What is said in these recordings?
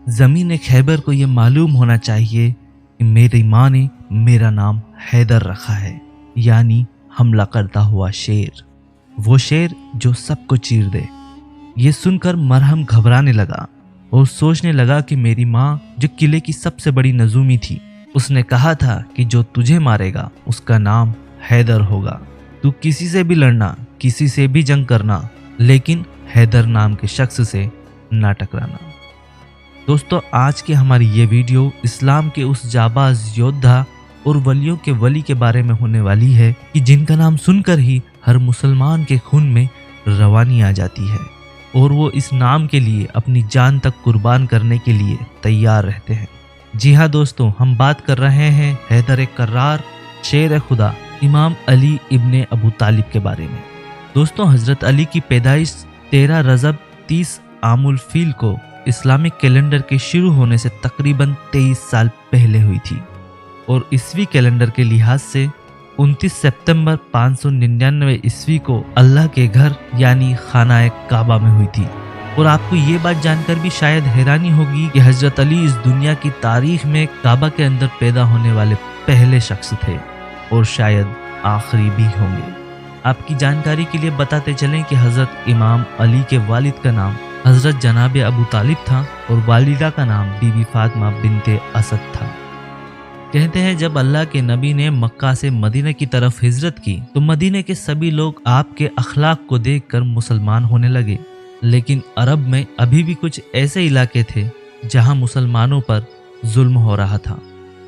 ज़मीन खैबर को ये मालूम होना चाहिए कि मेरी माँ ने मेरा नाम हैदर रखा है, यानी हमला करता हुआ शेर, वो शेर जो सबको चीर दे। ये सुनकर मरहम घबराने लगा और सोचने लगा कि मेरी माँ जो किले की सबसे बड़ी नजूमी थी, उसने कहा था कि जो तुझे मारेगा उसका नाम हैदर होगा। तू किसी से भी लड़ना, किसी से भी जंग करना, लेकिन हैदर नाम के शख्स से ना टकराना। दोस्तों, आज की हमारी ये वीडियो इस्लाम के उस जाबाज योद्धा और वलियों के वली के बारे में होने वाली है कि जिनका नाम सुनकर ही हर मुसलमान के खून में रवानी आ जाती है और वो इस नाम के लिए अपनी जान तक कुर्बान करने के लिए तैयार रहते हैं। जी हाँ दोस्तों, हम बात कर रहे हैं हैदर कर्रार शेर खुदा इमाम अली इब्ने अबू तालिब के बारे में। दोस्तों, हजरत अली की पैदाइश 13 रजब 30 आमुल फील को इस्लामिक कैलेंडर के शुरू होने से तकरीबन 23 साल पहले हुई थी और ईस्वी कैलेंडर के लिहाज से 29 सितंबर 599 ईस्वी को अल्लाह के घर यानी खाना काबा में हुई थी। और आपको ये बात जानकर भी शायद हैरानी होगी कि हजरत अली इस दुनिया की तारीख में काबा के अंदर पैदा होने वाले पहले शख्स थे और शायद आखिरी भी होंगे। आपकी जानकारी के लिए बताते चलें कि हजरत इमाम अली के वालिद का नाम हजरत जनाब अबू तालिब था और वालिदा का नाम बीबी फातिमा बिनते असद था। कहते हैं जब अल्लाह के नबी ने मक्का से मदीना की तरफ हिजरत की तो मदीने के सभी लोग आपके अखलाक को देखकर मुसलमान होने लगे, लेकिन अरब में अभी भी कुछ ऐसे इलाके थे जहां मुसलमानों पर जुल्म हो रहा था।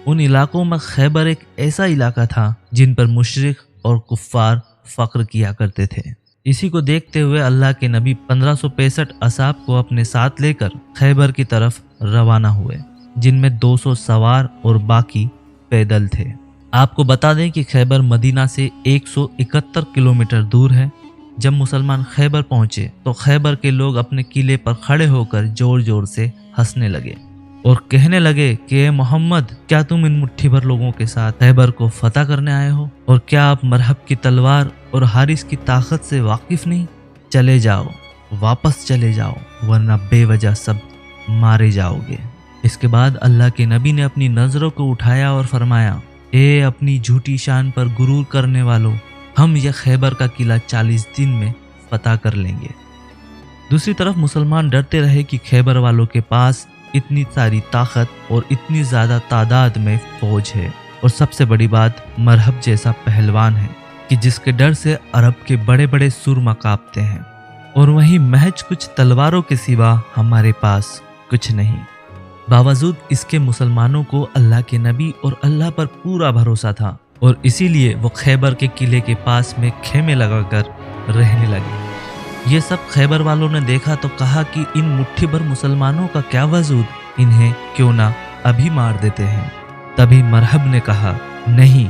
उन इलाकों में खैबर एक ऐसा इलाका था जिन पर मुशरिक और कुफ्फार फक्र किया करते थे। इसी को देखते हुए अल्लाह के नबी 1565 असाब को अपने साथ लेकर खैबर की तरफ रवाना हुए, जिनमें 200 सवार और बाकी पैदल थे। आपको बता दें कि खैबर मदीना से 171 किलोमीटर दूर है। जब मुसलमान खैबर पहुंचे तो खैबर के लोग अपने किले पर खड़े होकर जोर जोर से हंसने लगे और कहने लगे कि ए मोहम्मद, क्या तुम इन मुट्ठी भर लोगों के साथ खैबर को फतह करने आए हो? और क्या आप मरहब की तलवार और हारिस की ताकत से वाकिफ नहीं? चले जाओ, वापस चले जाओ, वरना बेवजह सब मारे जाओगे। इसके बाद अल्लाह के नबी ने अपनी नजरों को उठाया और फरमाया, ए अपनी झूठी शान पर गुरूर करने वालों, हम यह खैबर का किला 40 दिन में फतह कर लेंगे। दूसरी तरफ मुसलमान डरते रहे कि खैबर वालों के पास इतनी सारी ताकत और इतनी ज्यादा तादाद में फौज है और सबसे बड़ी बात मरहब जैसा पहलवान है कि जिसके डर से अरब के बड़े बड़े सुरमा कांपते हैं, और वहीं महज कुछ तलवारों के सिवा हमारे पास कुछ नहीं। बावजूद इसके मुसलमानों को अल्लाह के नबी और अल्लाह पर पूरा भरोसा था और इसीलिए वो खैबर के किले के पास में खेमे लगाकर रहने लगे। ये सब खैबर वालों ने देखा तो कहा कि इन मुट्ठी भर मुसलमानों का क्या वजूद, इन्हें क्यों ना अभी मार देते हैं। तभी मरहब ने कहा, नहीं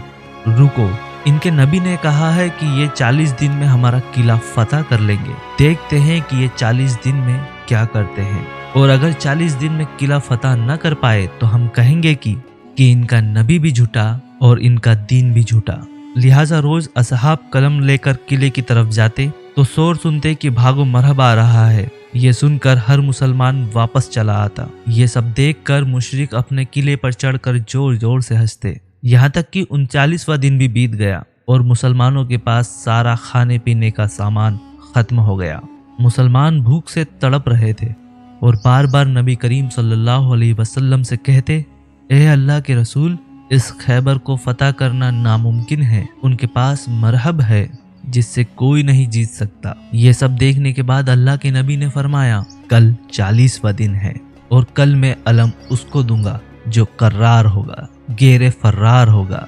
रुको, इनके नबी ने कहा है कि ये 40 दिन में हमारा किला फतह कर लेंगे, देखते हैं कि ये 40 दिन में क्या करते हैं, और अगर 40 दिन में किला फतह न कर पाए तो हम कहेंगे कि इनका नबी भी झूठा और इनका दीन भी झूठा। लिहाजा रोज असहाब कलम लेकर किले की तरफ जाते तो शोर सुनते कि भागो मरहब आ रहा है। ये सुनकर हर मुसलमान वापस चला आता। ये सब देखकर मुशरिक अपने किले पर चढ़कर जोर जोर से हंसते, यहाँ तक कि 39वां दिन भी बीत गया और मुसलमानों के पास सारा खाने पीने का सामान खत्म हो गया। मुसलमान भूख से तड़प रहे थे और बार बार नबी करीम सल्लल्लाहु अलैहि वसल्लम से कहते, ए अल्लाह के रसूल, इस खैबर को फतह करना नामुमकिन है, उनके पास मरहब है जिससे कोई नहीं जीत सकता। ये सब देखने के बाद अल्लाह के नबी ने फरमाया, कल 40वां दिन है और कल मैं अलम उसको दूंगा जो कर्रार होगा, गेरे फर्रार होगा,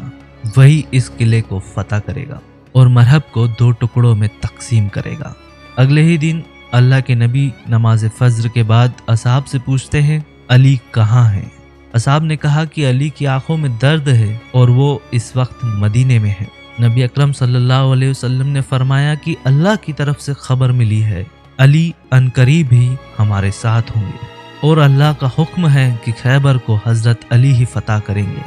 वही इस किले को फतह करेगा और मरहब को 2 टुकड़ों में तकसीम करेगा। अगले ही दिन अल्लाह के नबी नमाज फज्र के बाद असहाब से पूछते हैं, अली कहाँ है? असहाब ने कहा कि अली की आंखों में दर्द है और वो इस वक्त मदीने में है। नबी अकरम सल्लल्लाहु अलैहि वसल्लम ने फरमाया कि अल्लाह की तरफ से खबर मिली है, अली अनकरीब ही हमारे साथ होंगे और अल्लाह का हुक्म है कि खैबर को हजरत अली ही फतह करेंगे।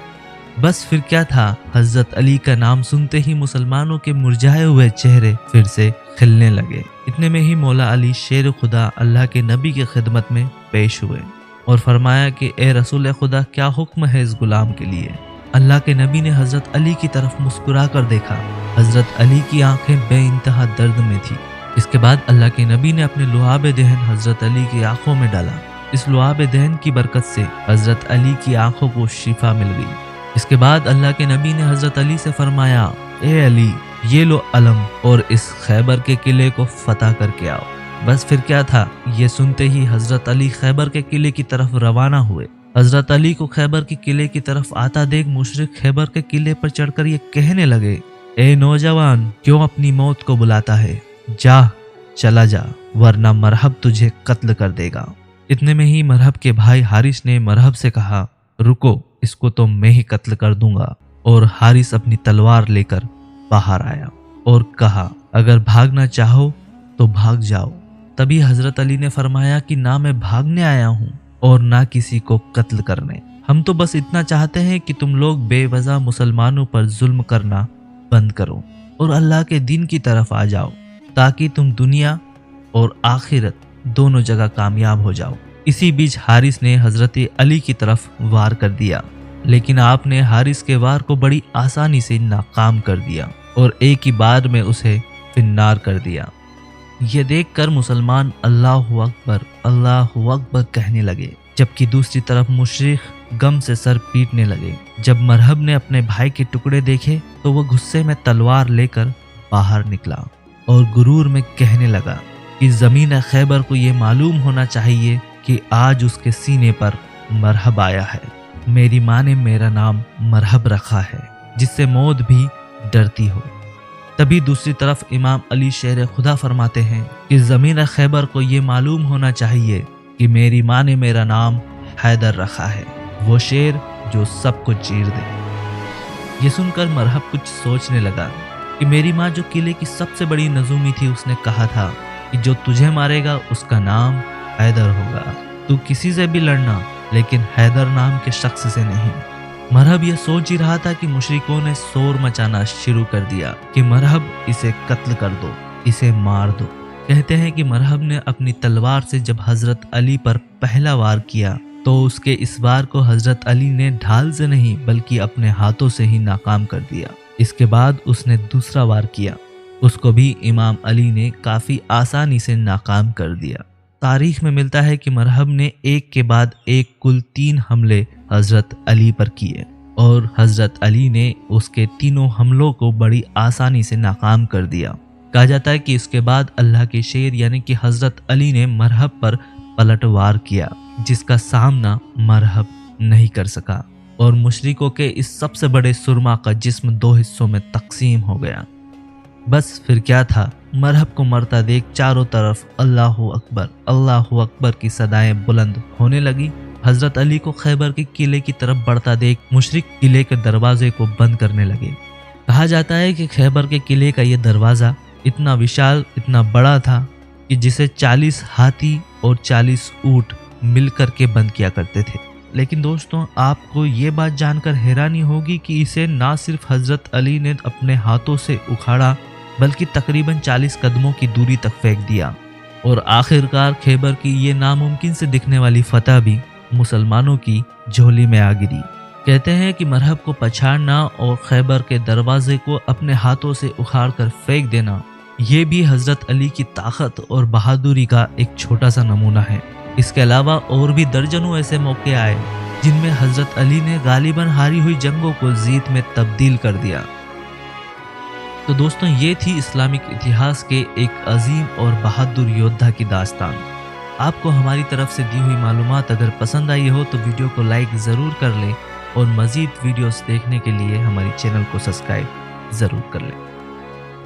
बस फिर क्या था, हजरत अली का नाम सुनते ही मुसलमानों के मुरझाए हुए चेहरे फिर से खिलने लगे। इतने में ही मौला अली शेर खुदा अल्लाह के नबी की खिदमत में पेश हुए और फरमाया कि ए रसूल खुदा, क्या हुक्म है इस गुलाम के लिए। अल्लाह के नबी ने हजरत अली की तरफ मुस्कुरा कर देखा। हजरत अली की आंखें बेइंतहा दर्द में थी। इसके बाद अल्लाह के नबी ने अपने लुआब दहन हजरत अली की आंखों में डाला। इस लुआब दहन की बरकत से हजरत अली की आंखों को शिफा मिल गई। इसके बाद अल्लाह के नबी ने हजरत अली से फरमाया, ए अली, ये लो अलम और इस खैबर के किले को फतह करके आओ। बस फिर क्या था, ये सुनते ही हजरत अली खैबर के किले की तरफ रवाना हुए। हजरत अली को खैबर के किले की तरफ आता देख मुशरिक खैबर के किले पर चढ़कर ये कहने लगे, ए नौजवान, क्यों अपनी मौत को बुलाता है? जा, चला जा, वरना मरहब तुझे कत्ल कर देगा। इतने में ही मरहब के भाई हारिस ने मरहब से कहा, रुको, इसको तो मैं ही कत्ल कर दूंगा। और हारिस अपनी तलवार लेकर बाहर आया और कहा, अगर भागना चाहो तो भाग जाओ। तभी हजरत अली ने फरमाया कि ना मैं भागने आया हूँ और ना किसी को कत्ल करने। हम तो बस इतना चाहते हैं कि तुम लोग बेवजह मुसलमानों पर जुल्म करना बंद करो और अल्लाह के दिन की तरफ आ जाओ, ताकि तुम दुनिया और आखिरत दोनों जगह कामयाब हो जाओ। इसी बीच हारिस ने हजरत अली की तरफ वार कर दिया, लेकिन आपने हारिस के वार को बड़ी आसानी से नाकाम कर दिया और एक ही बार में उसे फिन्नार कर दिया। ये देखकर मुसलमान अल्लाहु अकबर कहने लगे, जबकि दूसरी तरफ मुशरिक गम से सर पीटने लगे। जब मरहब ने अपने भाई के टुकड़े देखे तो वो गुस्से में तलवार लेकर बाहर निकला और गुरूर में कहने लगा कि ज़मीन खैबर को ये मालूम होना चाहिए कि आज उसके सीने पर मरहब आया है। मेरी माँ ने मेरा नाम मरहब रखा है, जिससे मौत भी डरती हो। तभी दूसरी तरफ इमाम अली शेर खुदा फरमाते हैं कि ज़मीन खैबर को ये मालूम होना चाहिए कि मेरी माँ ने मेरा नाम हैदर रखा है, वो शेर जो सबको चीर दे। ये सुनकर मरहब कुछ सोचने लगा कि मेरी माँ जो किले की सबसे बड़ी नजूमी थी, उसने कहा था कि जो तुझे मारेगा उसका नाम हैदर होगा। तू किसी से भी लड़ना, लेकिन हैदर नाम के शख्स से नहीं। मरहब यह सोच ही रहा था कि मुशरिकों ने शोर मचाना शुरू कर दिया कि मरहब, इसे कत्ल कर दो, इसे मार दो। कहते हैं कि मरहब ने अपनी तलवार से जब हजरत अली पर पहला वार किया तो उसके इस वार को हजरत अली ने ढाल से नहीं बल्कि अपने हाथों से ही नाकाम कर दिया। इसके बाद उसने दूसरा वार किया, उसको भी इमाम अली ने काफी आसानी से नाकाम कर दिया। तारीख में मिलता है कि मरहब ने एक के बाद एक कुल 3 हमले हजरत अली पर किए और हजरत अली ने उसके तीनों हमलों को बड़ी आसानी से नाकाम कर दिया। कहा जाता है कि इसके बाद अल्लाह के शेर यानी कि हजरत अली ने मरहब पर पलटवार किया, जिसका सामना मरहब नहीं कर सका और मुशरिकों के इस सबसे बड़े सुरमा का जिस्म 2 हिस्सों में तकसीम हो गया। बस फिर क्या था, मरहब को मरता देख चारों तरफ अल्लाहु अकबर की सदाएं बुलंद होने लगी। हजरत अली को खैबर के किले की तरफ बढ़ता देख मुशरिक किले के दरवाजे को बंद करने लगे। कहा जाता है कि खैबर के किले का यह दरवाज़ा इतना विशाल, इतना बड़ा था कि जिसे 40 हाथी और 40 ऊंट मिलकर के बंद किया करते थे। लेकिन दोस्तों, आपको ये बात जानकर हैरानी होगी कि इसे ना सिर्फ हजरत अली ने अपने हाथों से उखाड़ा बल्कि तकरीबन 40 कदमों की दूरी तक फेंक दिया और आखिरकार खैबर की ये नामुमकिन से दिखने वाली फतह भी मुसलमानों की झोली में आ गिरी। कहते हैं कि मरहब को पछाड़ना और खैबर के दरवाजे को अपने हाथों से उखाड़ कर फेंक देना, ये भी हजरत अली की ताकत और बहादुरी का एक छोटा सा नमूना है। इसके अलावा और भी दर्जनों ऐसे मौके आए जिनमें हजरत अली ने गालिबन हारी हुई जंगों को जीत में तब्दील कर दिया। तो दोस्तों, ये थी इस्लामिक इतिहास के एक अजीम और बहादुर योद्धा की दास्तान। आपको हमारी तरफ से दी हुई मालूमात अगर पसंद आई हो तो वीडियो को लाइक ज़रूर कर लें और मज़ीद वीडियोस देखने के लिए हमारी चैनल को सब्सक्राइब ज़रूर कर लें।